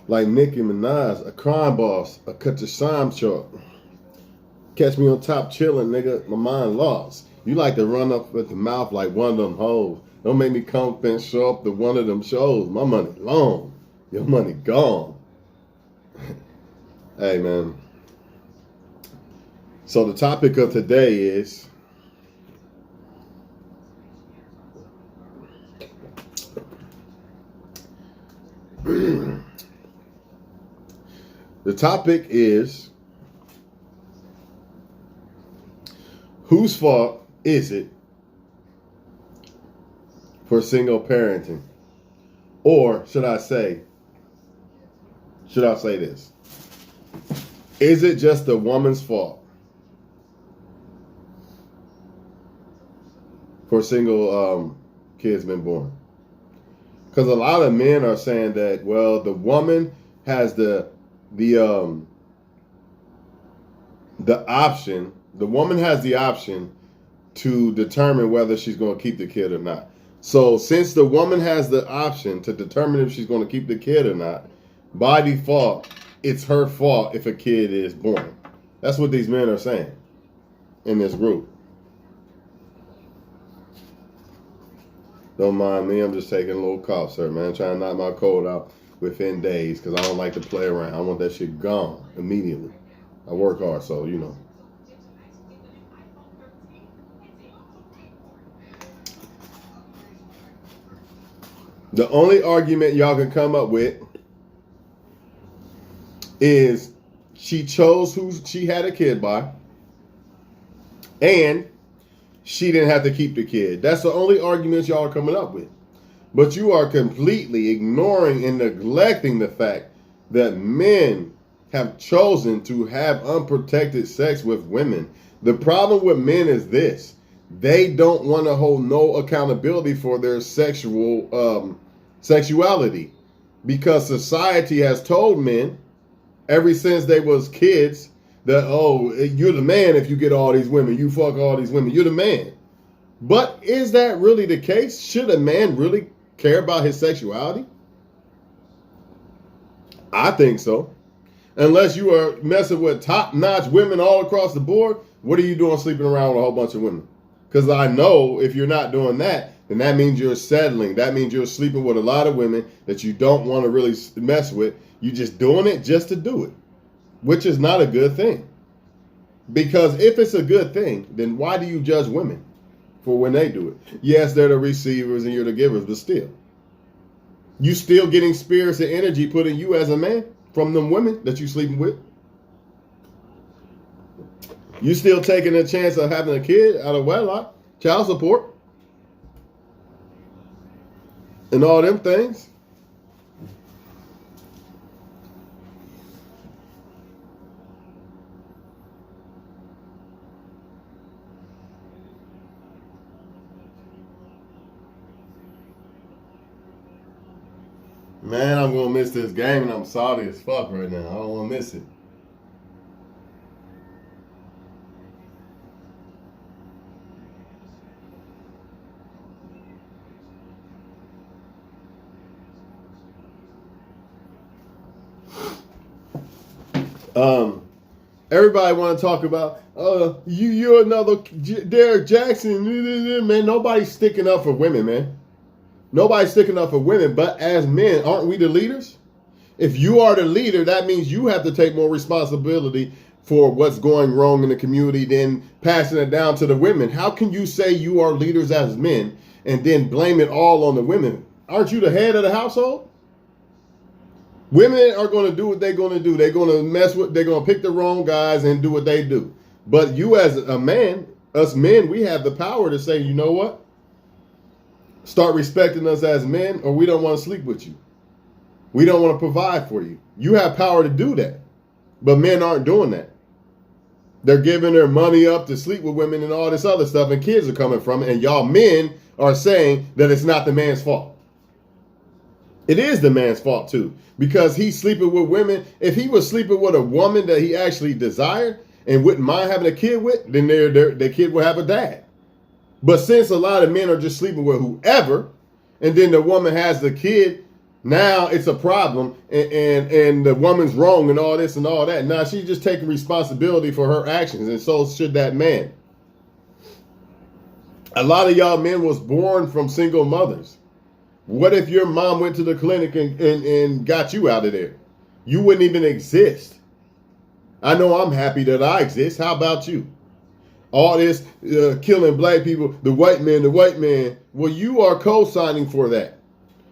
Like Nicki Minaj, a crime boss, a cut your shine short. Catch me on top chilling, nigga. My mind lost. You like to run up with the mouth like one of them hoes. Don't make me come and show up to one of them shows. My money long. Your money gone. Hey, man. So the topic of today is the topic is whose fault is it for single parenting? Or should I say this? Is it just the woman's fault for single kids being born? Because a lot of men are saying that, well, the woman has the option. The woman has the option to determine whether she's going to keep the kid or not. So since the woman has the option to determine if she's going to keep the kid or not, by default, it's her fault if a kid is born. That's what these men are saying in this group. Don't mind me, I'm just taking a little cough, sir, man. Trying to knock my cold out within days because I don't like to play around. I want that shit gone immediately. I work hard, so, you know. The only argument y'all can come up with is she chose who she had a kid by, and she didn't have to keep the kid. That's the only arguments y'all are coming up with. But you are completely ignoring and neglecting the fact that men have chosen to have unprotected sex with women. The problem with men is this. They don't want to hold no accountability for their sexuality, because society has told men ever since they was kids that, oh, you're the man if you get all these women, you fuck all these women, you're the man. But is that really the case? Should a man really care about his sexuality? I think so. Unless you are messing with top-notch women all across the board, what are you doing sleeping around with a whole bunch of women? Because I know if you're not doing that, then that means you're settling. That means you're sleeping with a lot of women that you don't want to really mess with. You're just doing it just to do it, which is not a good thing. Because if it's a good thing, then why do you judge women for when they do it? Yes, they're the receivers and you're the givers, but still. You still getting spirits and energy put in you as a man from them women that you sleeping with. You still taking a chance of having a kid out of wedlock, child support, and all them things. Man, I'm going to miss this game, and I'm salty as fuck right now. I don't want to miss it. Everybody want to talk about, you're another Derek Jackson. Man, nobody's sticking up for women, man. Nobody's sticking up for women, but as men, aren't we the leaders? If you are the leader, that means you have to take more responsibility for what's going wrong in the community than passing it down to the women. How can you say you are leaders as men and then blame it all on the women? Aren't you the head of the household? Women are going to do what they're going to do. They're going to pick the wrong guys and do what they do. But you as a man, us men, we have the power to say, you know what? Start respecting us as men, or we don't want to sleep with you. We don't want to provide for you. You have power to do that. But men aren't doing that. They're giving their money up to sleep with women and all this other stuff, and kids are coming from it. And y'all men are saying that it's not the man's fault. It is the man's fault too, because he's sleeping with women. If he was sleeping with a woman that he actually desired and wouldn't mind having a kid with, then their kid will have a dad. But since a lot of men are just sleeping with whoever, and then the woman has the kid Now it's a problem, and the woman's wrong and all this and all that. Now she's just taking responsibility for her actions, and so should that man. A lot of y'all men was born from single mothers. What if your mom went to the clinic and got you out of there? You wouldn't even exist. I know I'm happy that I exist. How about you? All this killing black people, the white man. Well, you are co-signing for that.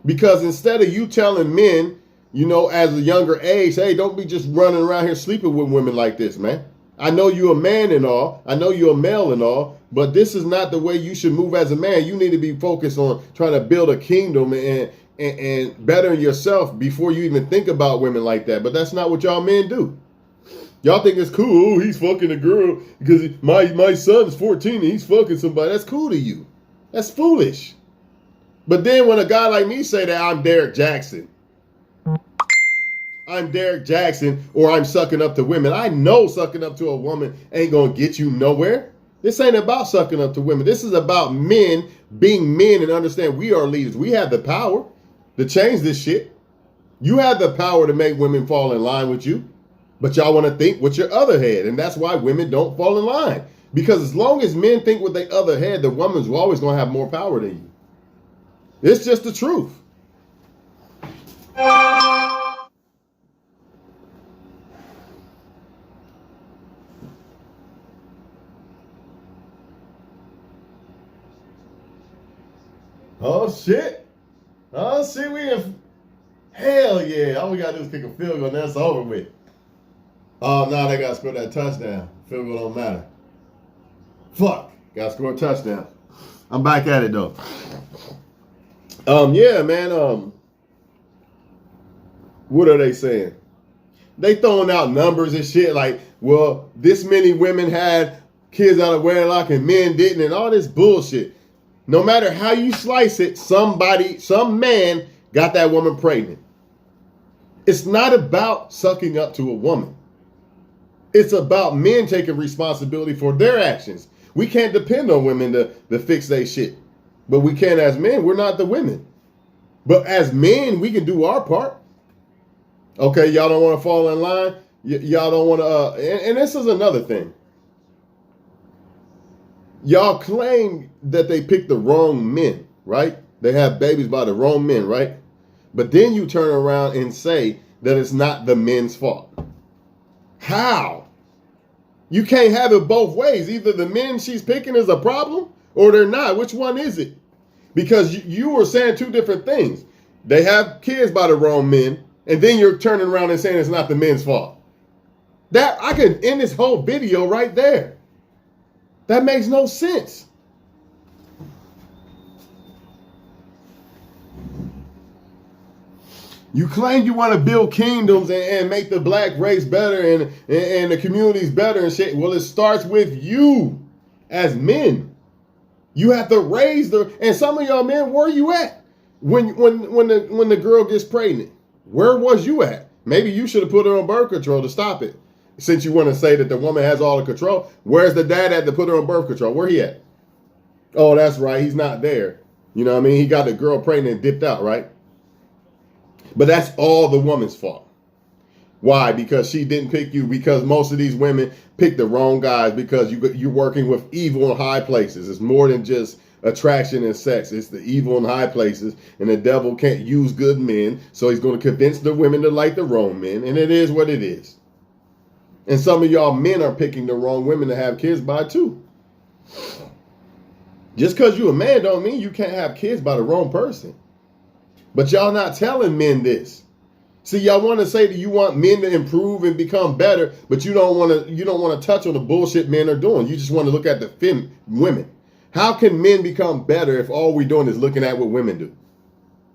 Because instead of you telling men, you know, as a younger age, hey, don't be just running around here sleeping with women like this, man. I know you're a man and all. I know you're a male and all. But this is not the way you should move as a man. You need to be focused on trying to build a kingdom and bettering yourself before you even think about women like that. But that's not what y'all men do. Y'all think it's cool. Oh, he's fucking a girl because my son's 14 and he's fucking somebody. That's cool to you. That's foolish. But then when a guy like me say that I'm Derek Jackson, or I'm sucking up to women, I know sucking up to a woman ain't going to get you nowhere. This ain't about sucking up to women. This is about men being men and understand we are leaders. We have the power to change this shit. You have the power to make women fall in line with you, but y'all want to think with your other head. And that's why women don't fall in line. Because as long as men think with their other head, the woman's always going to have more power than you. It's just the truth. Oh shit. We in hell yeah. All we gotta do is kick a field goal and that's over with. Oh no, they gotta score that touchdown. Field goal don't matter. Fuck. Gotta score a touchdown. I'm back at it though. Yeah, man. What are they saying? They throwing out numbers and shit like, well, this many women had kids out of wedlock and men didn't, and all this bullshit. No matter how you slice it, some man got that woman pregnant. It's not about sucking up to a woman. It's about men taking responsibility for their actions. We can't depend on women to fix their shit. But we can as men. We're not the women. But as men, we can do our part. Okay, y'all don't want to fall in line. Y'all don't want to. And this is another thing. Y'all claim that they picked the wrong men, right? They have babies by the wrong men, right? But then you turn around and say that it's not the men's fault. How? You can't have it both ways. Either the men she's picking is a problem or they're not. Which one is it? Because you were saying two different things. They have kids by the wrong men, and then you're turning around and saying it's not the men's fault. That I could end this whole video right there. That makes no sense. You claim you want to build kingdoms and make the black race better and the communities better and shit. Well, it starts with you as men. You have to raise and some of y'all men, where you at when the girl gets pregnant? Where was you at? Maybe you should have put her on birth control to stop it. Since you want to say that the woman has all the control, where's the dad at to put her on birth control? Where he at? Oh, that's right. He's not there. You know what I mean? He got the girl pregnant and dipped out, right? But that's all the woman's fault. Why? Because she didn't pick you. Because most of these women pick the wrong guys because you're working with evil in high places. It's more than just attraction and sex. It's the evil in high places. And the devil can't use good men. So he's going to convince the women to like the wrong men. And it is what it is. And some of y'all men are picking the wrong women to have kids by too. Just because you're a man don't mean you can't have kids by the wrong person. But y'all not telling men this. See, y'all want to say that you want men to improve and become better, but you don't want to touch on the bullshit men are doing. You just want to look at the women. How can men become better if all we're doing is looking at what women do?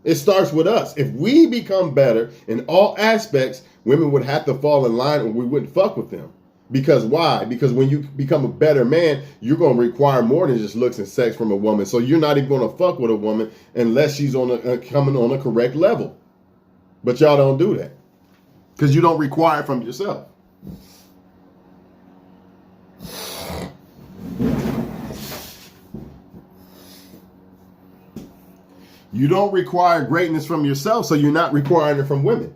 It starts with us. If we become better in all aspects, women would have to fall in line or we wouldn't fuck with them. Because why? Because when you become a better man, you're going to require more than just looks and sex from a woman. So you're not even going to fuck with a woman unless she's coming on a correct level. But y'all don't do that because you don't require it from yourself. You don't require greatness from yourself, so you're not requiring it from women.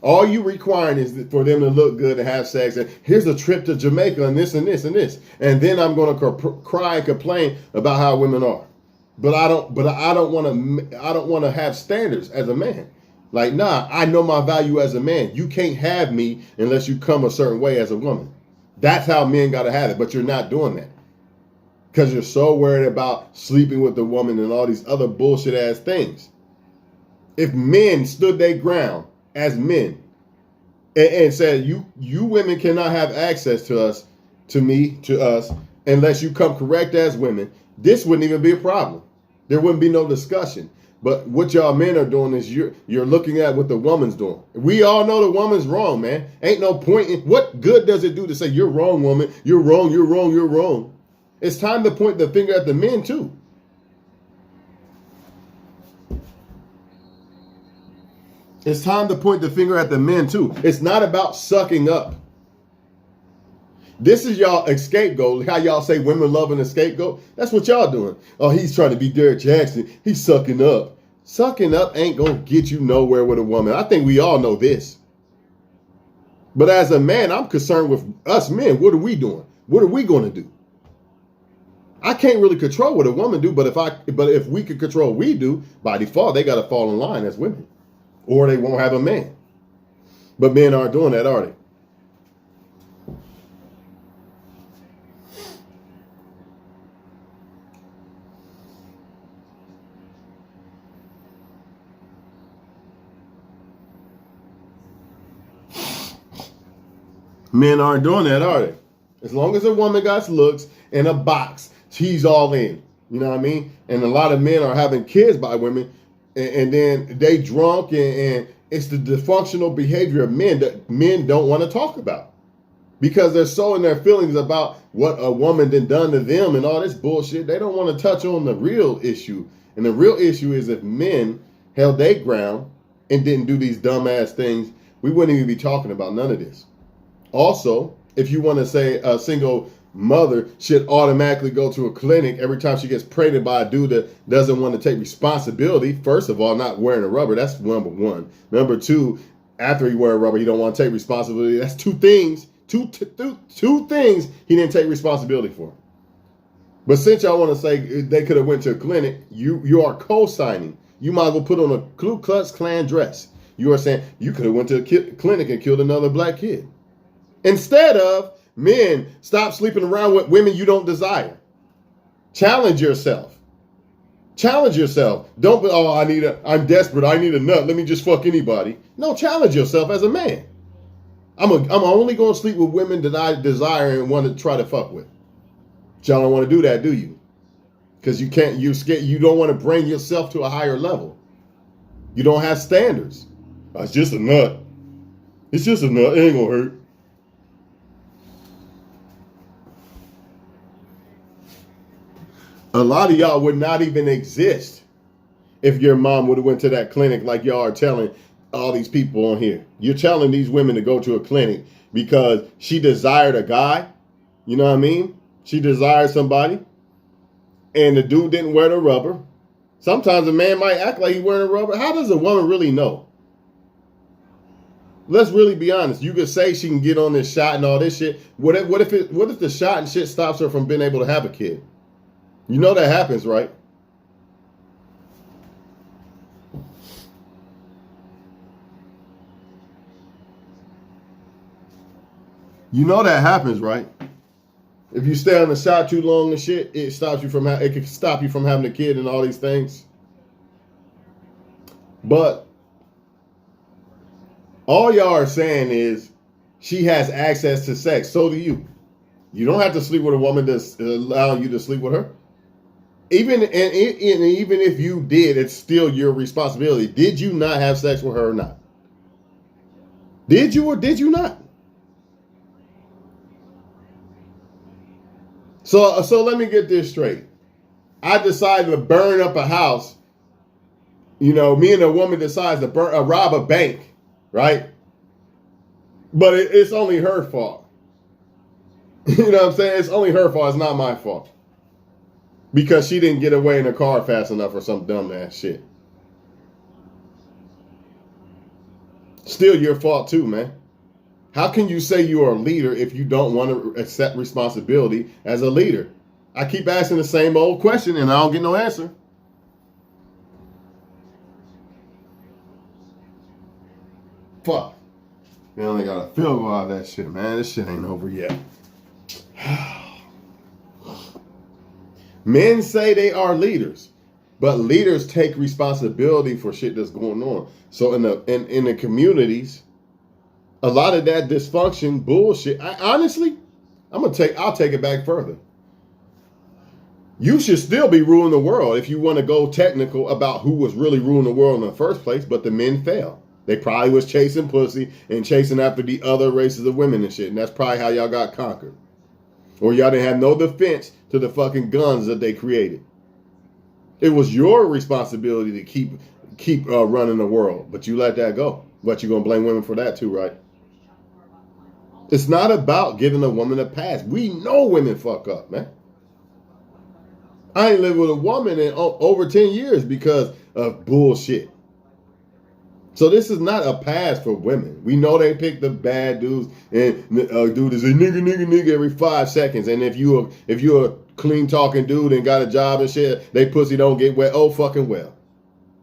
All you requiring is for them to look good and have sex. And here's a trip to Jamaica and this and this and this. And then I'm going to cry and complain about how women are. But I don't want to have standards as a man. Like, nah, I know my value as a man. You can't have me unless you come a certain way as a woman. That's how men got to have it. But you're not doing that. Because you're so worried about sleeping with the woman and all these other bullshit ass things. If men stood their ground as men and said, you women cannot have access to us, to us, unless you come correct as women, this wouldn't even be a problem. There wouldn't be no discussion. But what y'all men are doing is you're looking at what the woman's doing. We all know the woman's wrong, man. Ain't no point in what good does it do to say you're wrong, woman? You're wrong, you're wrong, you're wrong. It's time to point the finger at the men too. It's time to point the finger at the men too. It's not about sucking up. This is y'all scapegoat. How y'all say women loving a scapegoat? That's what y'all doing. Oh, he's trying to be Derrick Jackson. He's sucking up. Sucking up ain't gonna get you nowhere with a woman. I think we all know this. But as a man, I'm concerned with us men. What are we doing? What are we gonna do? I can't really control what a woman do, but if we could control what we do, by default, they gotta fall in line as women. Or they won't have a man. But men aren't doing that, are they? Men aren't doing that, are they? As long as a woman got looks in a box, she's all in. You know what I mean? And a lot of men are having kids by women, and then they drunk, and it's the dysfunctional behavior of men that men don't want to talk about. Because they're so in their feelings about what a woman done to them and all this bullshit. They don't want to touch on the real issue. And the real issue is if men held their ground and didn't do these dumbass things, we wouldn't even be talking about none of this. Also, if you want to say a single mother should automatically go to a clinic every time she gets pregnant by a dude that doesn't want to take responsibility, first of all, not wearing a rubber, that's number one. Number two, after he wear a rubber, he don't want to take responsibility. That's two things he didn't take responsibility for. But since y'all want to say they could have went to a clinic, you are co-signing. You might as well put on a Ku Klux Klan dress. You are saying you could have went to a clinic and killed another black kid. Instead of men, stop sleeping around with women you don't desire. Challenge yourself. Challenge yourself. Don't be, I'm desperate. I need a nut. Let me just fuck anybody. No, challenge yourself as a man. I'm only going to sleep with women that I desire and want to try to fuck with. Y'all don't want to do that, do you? Because you're scared. You don't want to bring yourself to a higher level. You don't have standards. It's just a nut. It's just a nut. It ain't going to hurt. A lot of y'all would not even exist if your mom would have went to that clinic like y'all are telling all these people on here. You're telling these women to go to a clinic because she desired a guy. You know what I mean? She desired somebody. And the dude didn't wear the rubber. Sometimes a man might act like he's wearing a rubber. How does a woman really know? Let's really be honest. You could say she can get on this shot and all this shit. What if the shot and shit stops her from being able to have a kid? You know that happens, right? You know that happens, right? If you stay on the shot too long and shit, it can stop you from having a kid and all these things. But all y'all are saying is she has access to sex. So do you. You don't have to sleep with a woman that's allowing you to sleep with her. Even if you did, it's still your responsibility. Did you not have sex with her or not? Did you or did you not? So let me get this straight. I decided to burn up a house. You know, me and a woman decides to rob a bank, right? But it's only her fault. You know what I'm saying? It's only her fault. It's not my fault. Because she didn't get away in her car fast enough or some dumb ass shit. Still your fault too, man. How can you say you are a leader if you don't want to accept responsibility as a leader? I keep asking the same old question and I don't get no answer. Fuck. They only got a field goal out of that shit, man. This shit ain't over yet. Men say they are leaders, but leaders take responsibility for shit that's going on. So in the communities, a lot of that dysfunction bullshit. I'll take it back further. You should still be ruling the world if you want to go technical about who was really ruling the world in the first place, but the men failed. They probably was chasing pussy and chasing after the other races of women and shit. And that's probably how y'all got conquered. Or y'all didn't have no defense to the fucking guns that they created. It was your responsibility to keep running the world, but you let that go. But you're going to blame women for that too, right? It's not about giving a woman a pass. We know women fuck up, man. I ain't lived with a woman in over 10 years because of bullshit. So this is not a pass for women. We know they pick the bad dudes, and dude is a nigga every 5 seconds. And if you're a clean talking dude and got a job and shit, they pussy don't get wet. Oh fucking well.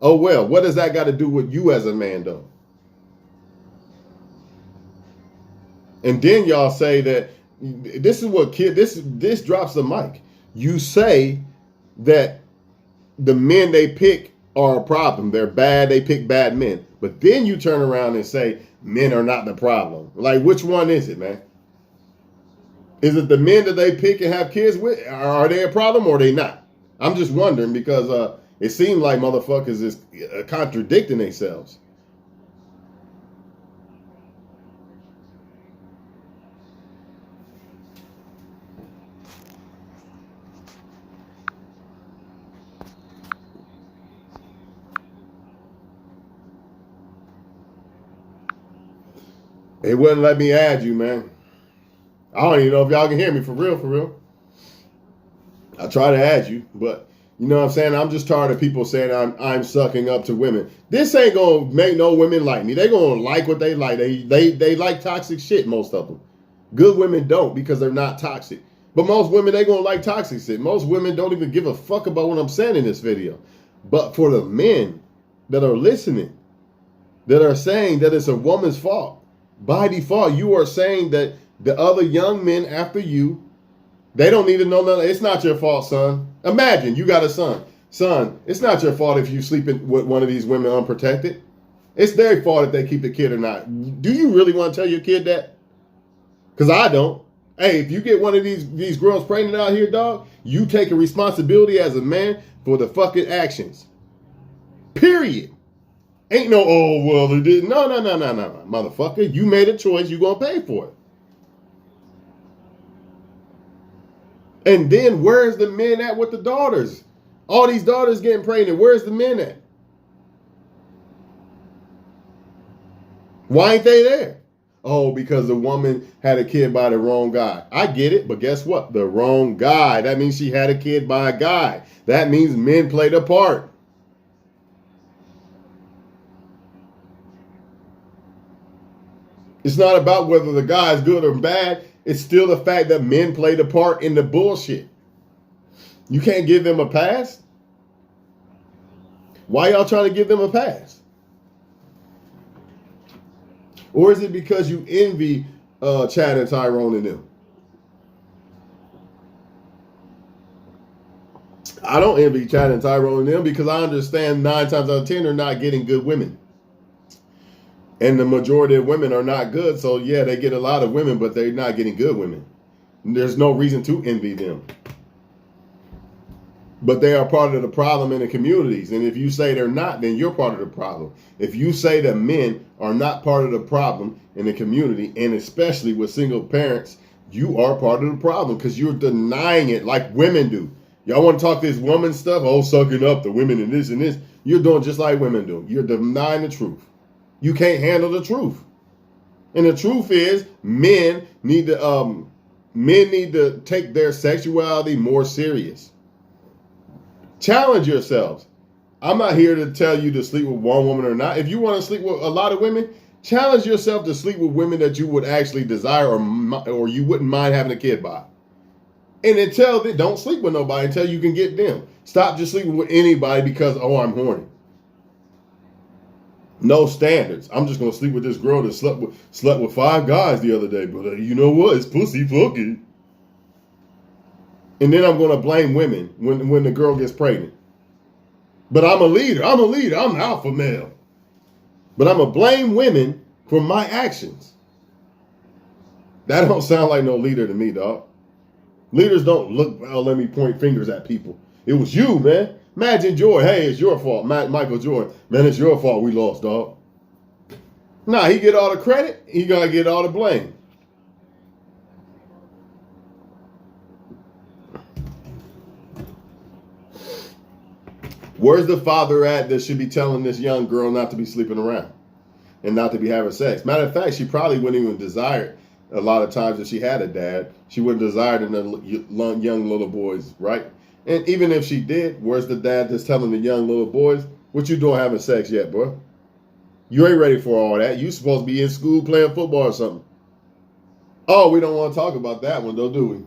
Oh well. What does that got to do with you as a man though? And then y'all say that this is what this drops the mic. You say that the men they pick are a problem. They're bad. They pick bad men. But then you turn around and say men are not the problem. Like, which one is it, man? Is it the men that they pick and have kids with? Are they a problem or are they not? I'm just wondering because it seems like motherfuckers is contradicting themselves. They wouldn't let me add you, man. I don't even know if y'all can hear me for real. I try to add you, but you know what I'm saying? I'm just tired of people saying I'm sucking up to women. This ain't gonna make no women like me. They gonna like what they like. They like toxic shit, most of them. Good women don't because they're not toxic. But most women, they gonna like toxic shit. Most women don't even give a fuck about what I'm saying in this video. But for the men that are listening, that are saying that it's a woman's fault, by default, you are saying that the other young men after you, they don't need to know nothing. It's not your fault, son. Imagine you got a son. Son, it's not your fault if you sleeping with one of these women unprotected. It's their fault if they keep the kid or not. Do you really want to tell your kid that? Because I don't. Hey, if you get one of these girls pregnant out here, dog, you take a responsibility as a man for the fucking actions. Period. Ain't no, oh, well, they did. No. Motherfucker, you made a choice. You going to pay for it. And then where's the men at with the daughters? All these daughters getting pregnant. Where's the men at? Why ain't they there? Oh, because the woman had a kid by the wrong guy. I get it, but guess what? The wrong guy. That means she had a kid by a guy. That means men played a part. It's not about whether the guy is good or bad. It's still the fact that men played a part in the bullshit. You can't give them a pass? Why y'all trying to give them a pass? Or is it because you envy Chad and Tyrone and them? I don't envy Chad and Tyrone and them because I understand 9 times out of 10 are not getting good women. And the majority of women are not good. So, yeah, they get a lot of women, but they're not getting good women. There's no reason to envy them. But they are part of the problem in the communities. And if you say they're not, then you're part of the problem. If you say that men are not part of the problem in the community, and especially with single parents, you are part of the problem because you're denying it like women do. Y'all want to talk this woman stuff? Oh, sucking up the women and this and this. You're doing just like women do. You're denying the truth. You can't handle the truth. And the truth is men need to take their sexuality more serious. Challenge yourselves. I'm not here to tell you to sleep with one woman or not. If you want to sleep with a lot of women, Challenge yourself to sleep with women that you would actually desire or you wouldn't mind having a kid by. And until then, don't sleep with nobody until you can get them. Stop just sleeping with anybody because, oh, I'm horny. No standards. I'm just gonna sleep with this girl that slept with 5 guys the other day, but you know what? It's pussy fucking. And then I'm gonna blame women when the girl gets pregnant. But I'm a leader. I'm an alpha male. But I'm gonna blame women for my actions. That don't sound like no leader to me, dog. Leaders don't look, well, let me point fingers at people. It was you, man. Imagine Jordan. Hey, it's your fault. Michael Jordan. Man, it's your fault we lost, dog. Nah, he get all the credit. He gotta get all the blame. Where's the father at that should be telling this young girl not to be sleeping around and not to be having sex? Matter of fact, she probably wouldn't even desire it. A lot of times if she had a dad, she wouldn't desire it in the young little boys, right? And even if she did, where's the dad that's telling the young little boys, what you doing having sex yet, bro? You ain't ready for all that. You supposed to be in school playing football or something. Oh, we don't want to talk about that one though, do we?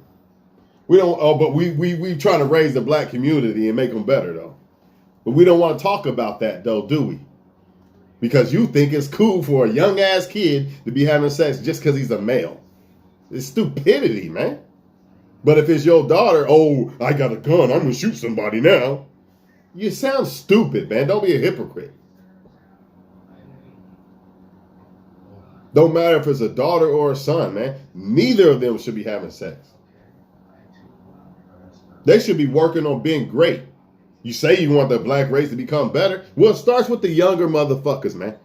We don't. Oh, but we trying to raise the black community and make them better though. But we don't want to talk about that though, do we? Because you think it's cool for a young ass kid to be having sex just because he's a male. It's stupidity, man. But if it's your daughter, oh, I got a gun, I'm gonna shoot somebody now. You sound stupid, man. Don't be a hypocrite. Don't matter if it's a daughter or a son, man. Neither of them should be having sex. They should be working on being great. You say you want the black race to become better. Well, it starts with the younger motherfuckers, man.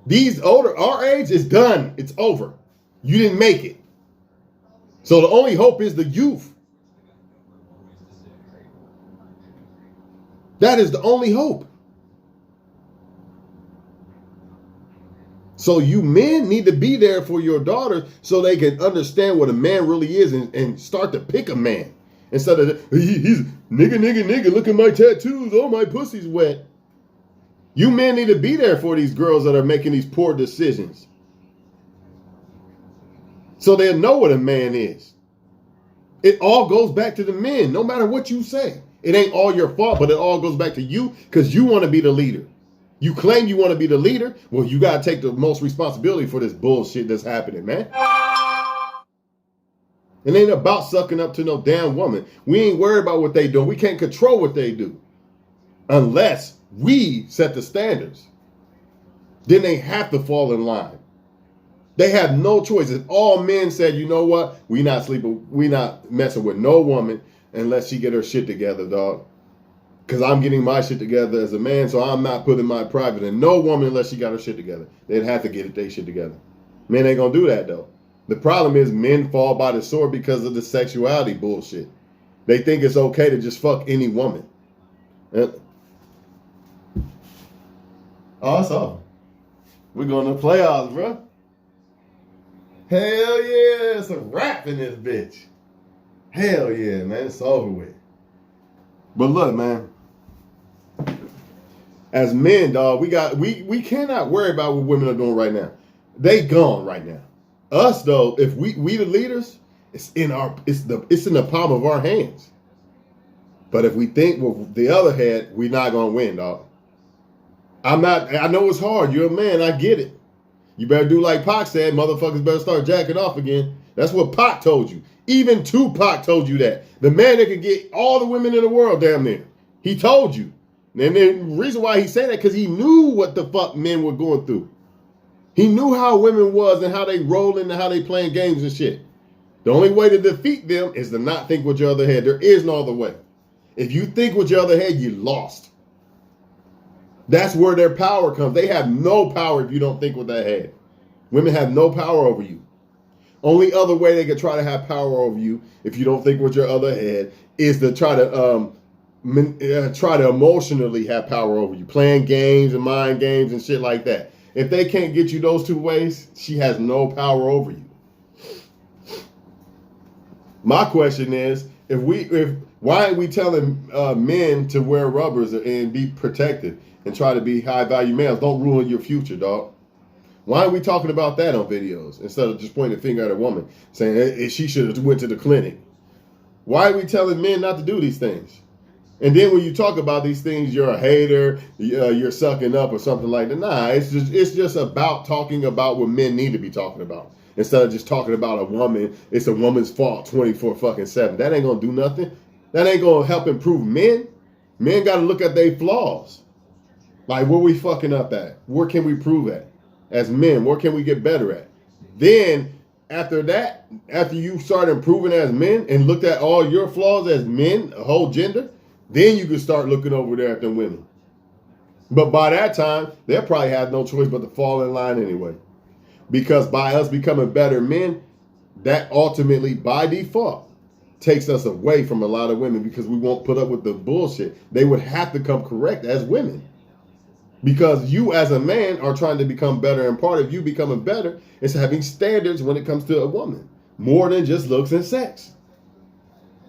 These older, our age is done. It's over. You didn't make it. So the only hope is the youth. That is the only hope. So you men need to be there for your daughters so they can understand what a man really is and start to pick a man. Instead of, he's nigga, look at my tattoos. Oh, my pussy's wet. You men need to be there for these girls that are making these poor decisions. So they'll know what a man is. It all goes back to the men, no matter what you say. It ain't all your fault, but it all goes back to you because you want to be the leader. You claim you want to be the leader. Well, you got to take the most responsibility for this bullshit that's happening, man. It ain't about sucking up to no damn woman. We ain't worried about what they do. We can't control what they do. Unless we set the standards. Then they have to fall in line. They have no choice. If all men said, you know what? We not messing with no woman unless she get her shit together, dog. Because I'm getting my shit together as a man, so I'm not putting my private in no woman unless she got her shit together. They'd have to get their shit together. Men ain't gonna do that, though. The problem is men fall by the sword because of the sexuality bullshit. They think it's okay to just fuck any woman. Oh, that's all. We're going to the playoffs, bro. Hell yeah, it's a wrap in this bitch. Hell yeah, man, it's over with. But look, man. As men, dog, we cannot worry about what women are doing right now. They gone right now. Us though, if we the leaders, it's in the palm of our hands. But if we think with the other hand, we're not gonna win, dog. I know it's hard. You're a man, I get it. You better do like Pac said, motherfuckers better start jacking off again. That's what Pac told you. Even Tupac told you that. The man that could get all the women in the world damn near. He told you. And the reason why he said that, because he knew what the fuck men were going through. He knew how women was and how they rolling and how they playing games and shit. The only way to defeat them is to not think with your other head. There is no other way. If you think with your other head, you lost. That's where their power comes. They have no power if you don't think with that head. Women have no power over you. Only other way they could try to have power over you if you don't think with your other head is to try to emotionally have power over you. Playing games and mind games and shit like that. If they can't get you those two ways, she has no power over you. My question is, why aren't we telling men to wear rubbers and be protected and try to be high value males? Don't ruin your future, dog. Why are we talking about that on videos instead of just pointing a finger at a woman saying she should have went to the clinic? Why are we telling men not to do these things? And then when you talk about these things, you're a hater, you're sucking up or something like that. Nah, it's just about talking about what men need to be talking about. Instead of just talking about a woman, it's a woman's fault 24/7. That ain't gonna do nothing. That ain't gonna help improve men. Men gotta look at their flaws. Like, where we fucking up at? Where can we improve at? As men, where can we get better at? Then after that, after you start improving as men and looked at all your flaws as men, a whole gender, then you can start looking over there at them women. But by that time, they'll probably have no choice but to fall in line anyway. Because by us becoming better men, that ultimately, by default, takes us away from a lot of women because we won't put up with the bullshit. They would have to come correct as women. Because you as a man are trying to become better, and part of you becoming better is having standards when it comes to a woman. More than just looks and sex.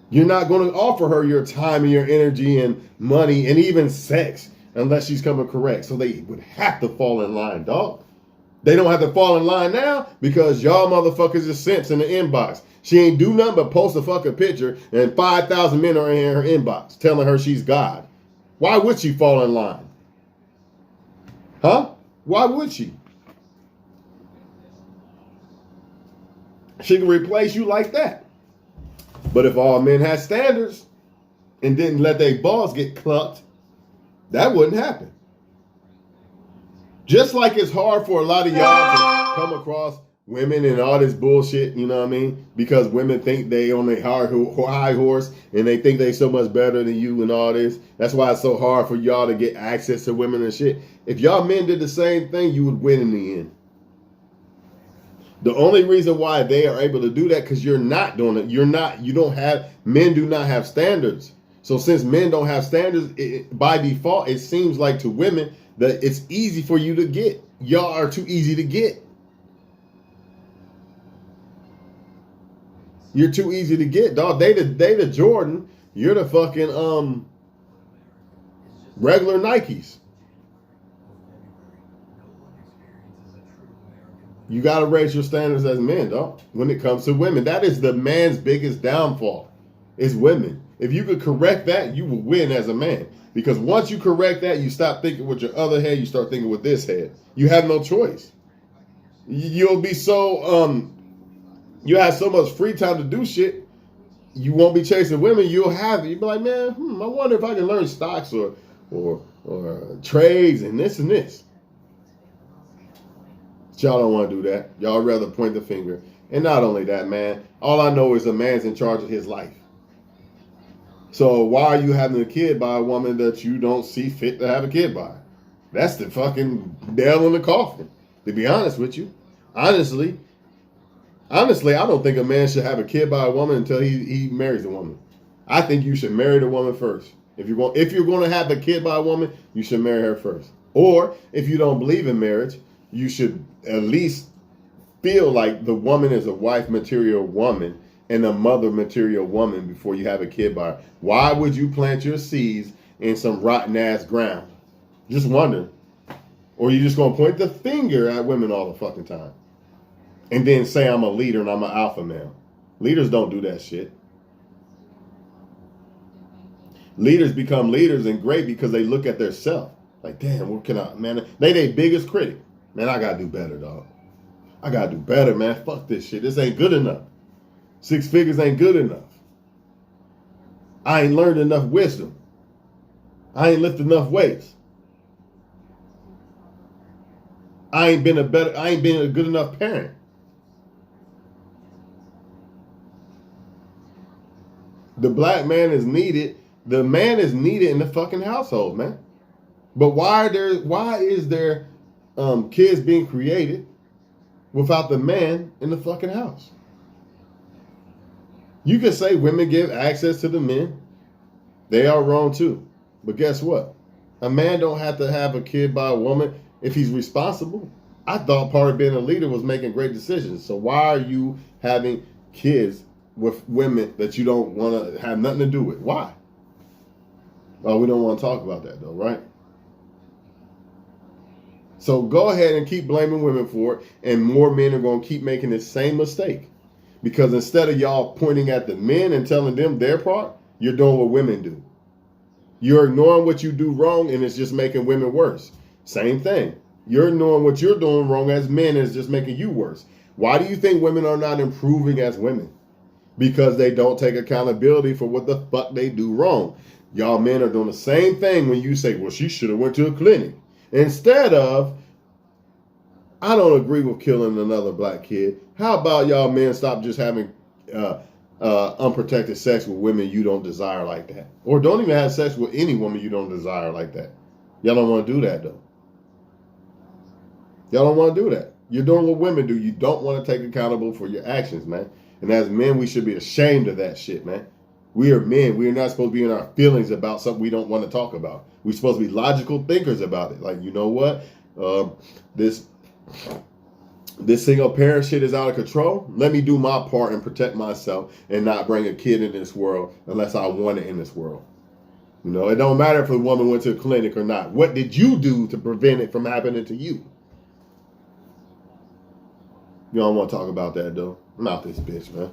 You're not going to offer her your time and your energy and money and even sex unless she's coming correct. So they would have to fall in line, dog. They don't have to fall in line now because y'all motherfuckers are simps in the inbox. She ain't do nothing but post a fucking picture and 5,000 men are in her inbox telling her she's God. Why would she fall in line? Huh? Why would she? She can replace you like that. But if all men had standards and didn't let their balls get clucked, that wouldn't happen. Just like it's hard for a lot of y'all to come across women and all this bullshit, you know what I mean? Because women think they on a high horse and they think they so much better than you and all this. That's why it's so hard for y'all to get access to women and shit. If y'all men did the same thing, you would win in the end. The only reason why they are able to do that because you're not doing it. Men do not have standards. So since men don't have standards, by default, it seems like to women that it's easy for you to get. Y'all are too easy to get. You're too easy to get, dog. They the Jordan. You're the fucking regular Nikes. You got to raise your standards as men, dog. When it comes to women, that is the man's biggest downfall. Is women. If you could correct that, you will win as a man. Because once you correct that, you stop thinking with your other head. You start thinking with this head. You have no choice. You'll be so you have so much free time to do shit. You won't be chasing women. You'll be like, man, I wonder if I can learn stocks or trades and this and this. But y'all don't want to do that. Y'all rather point the finger. And not only that, man. All I know is a man's in charge of his life. So why are you having a kid by a woman that you don't see fit to have a kid by? That's the fucking nail in the coffin, to be honest with you. Honestly, I don't think a man should have a kid by a woman until he marries a woman. I think you should marry the woman first. If you're going to have a kid by a woman, you should marry her first. Or if you don't believe in marriage, you should at least feel like the woman is a wife material woman and a mother material woman before you have a kid by her. Why would you plant your seeds in some rotten ass ground? Just wonder. Or you just gonna point the finger at women all the fucking time. And then say I'm a leader and I'm an alpha male. Leaders don't do that shit. Leaders become leaders and great because they look at their self. Like, damn, what can I, man? They their biggest critic. Man, I gotta do better, dog. I gotta do better, man. Fuck this shit. This ain't good enough. 6 figures ain't good enough. I ain't learned enough wisdom. I ain't lifted enough weights. I ain't been a good enough parent. The black man is needed. The man is needed in the fucking household, man. But why is there kids being created without the man in the fucking house? You can say women give access to the men. They are wrong too. But guess what? A man don't have to have a kid by a woman if he's responsible. I thought part of being a leader was making great decisions. So why are you having kids with women that you don't want to have nothing to do with? Why? Oh, we don't want to talk about that though, right? So go ahead and keep blaming women for it, and more men are going to keep making the same mistake. Because instead of y'all pointing at the men and telling them their part, you're doing what women do. You're ignoring what you do wrong, and it's just making women worse. Same thing. You're ignoring what you're doing wrong as men, and it's just making you worse. Why do you think women are not improving as women? Because they don't take accountability for what the fuck they do wrong. Y'all men are doing the same thing when you say, well, she should have went to a clinic. Instead of, I don't agree with killing another black kid. How about y'all men stop just having unprotected sex with women you don't desire like that? Or don't even have sex with any woman you don't desire like that. Y'all don't want to do that, though. Y'all don't want to do that. You're doing what women do. You don't want to take accountable for your actions, man. And as men, we should be ashamed of that shit, man. We are men. We are not supposed to be in our feelings about something we don't want to talk about. We're supposed to be logical thinkers about it. Like, you know what? This single parent shit is out of control. Let me do my part and protect myself and not bring a kid in this world unless I want it in this world. You know, it don't matter if a woman went to a clinic or not. What did you do to prevent it from happening to you? You don't want to talk about that, though. I'm out this bitch, man.